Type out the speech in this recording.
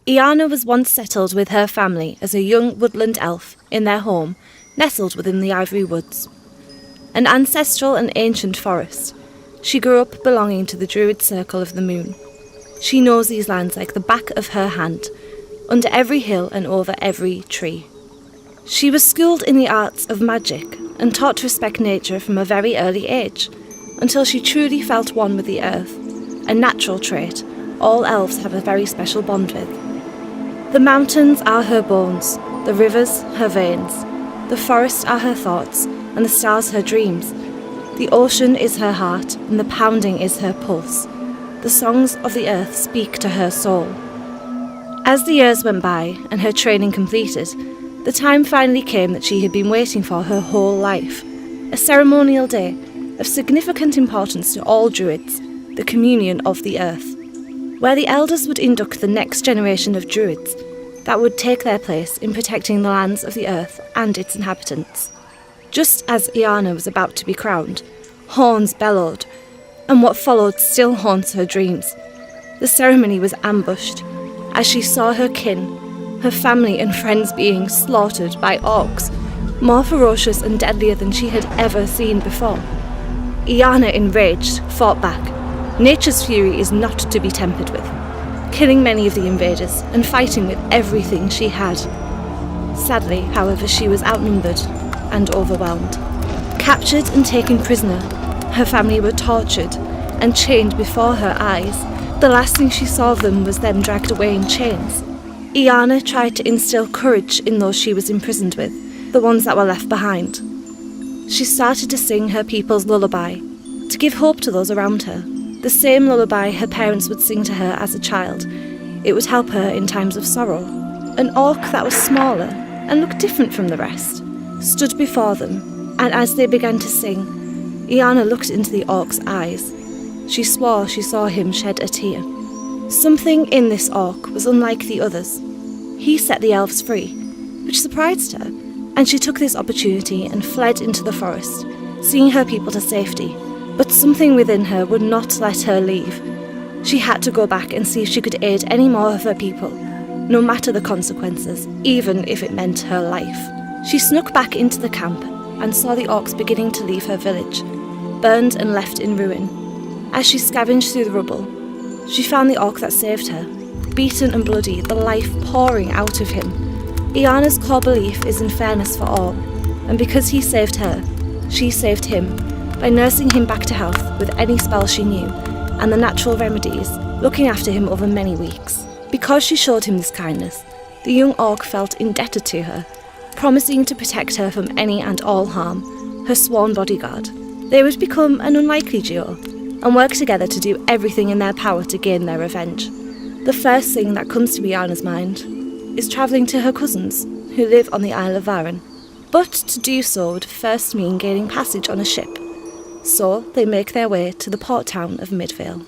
Iiana was once settled with her family as a young woodland elf in their home, nestled within the Ivory Woods. An ancestral and ancient forest, she grew up belonging to the Druid Circle of the Moon. She knows these lands like the back of her hand, under every hill and over every tree. She was schooled in the arts of magic and taught to respect nature from a very early age, until she truly felt one with the earth, a natural trait all elves have a very special bond with. The mountains are her bones, the rivers her veins, the forests are her thoughts, and the stars her dreams. The ocean is her heart, and the pounding is her pulse. The songs of the earth speak to her soul. As the years went by and her training completed, the time finally came that she had been waiting for her whole life. A ceremonial day of significant importance to all Druids, the communion of the earth, where the elders would induct the next generation of Druids that would take their place in protecting the lands of the earth and its inhabitants. Just as Iiana was about to be crowned, horns bellowed, and what followed still haunts her dreams. The ceremony was ambushed, as she saw her kin, her family and friends being slaughtered by orcs, more ferocious and deadlier than she had ever seen before. Iiana, enraged, fought back. Nature's fury is not to be tempered with, killing many of the invaders and fighting with everything she had. Sadly, however, she was outnumbered and overwhelmed. Captured and taken prisoner, her family were tortured and chained before her eyes. The last thing she saw of them was them dragged away in chains. Iiana tried to instill courage in those she was imprisoned with, the ones that were left behind. She started to sing her people's lullaby, to give hope to those around her. The same lullaby her parents would sing to her as a child. It would help her in times of sorrow. An orc that was smaller and looked different from the rest stood before them, and as they began to sing, Iiana looked into the orc's eyes. She swore she saw him shed a tear. Something in this orc was unlike the others. He set the elves free, which surprised her, and she took this opportunity and fled into the forest, seeing her people to safety. But something within her would not let her leave. She had to go back and see if she could aid any more of her people, no matter the consequences, even if it meant her life. She snuck back into the camp and saw the orcs beginning to leave her village, burned and left in ruin. As she scavenged through the rubble, she found the orc that saved her, beaten and bloody, the life pouring out of him. Iiana's core belief is in fairness for all, and because he saved her, she saved him, by nursing him back to health with any spell she knew, and the natural remedies, looking after him over many weeks. Because she showed him this kindness, the young orc felt indebted to her, promising to protect her from any and all harm, her sworn bodyguard. They would become an unlikely duo, and work together to do everything in their power to gain their revenge. The first thing that comes to Iiana's mind is travelling to her cousins, who live on the Isle of Arran. But to do so would first mean gaining passage on a ship. So they make their way to the port town of Midvale.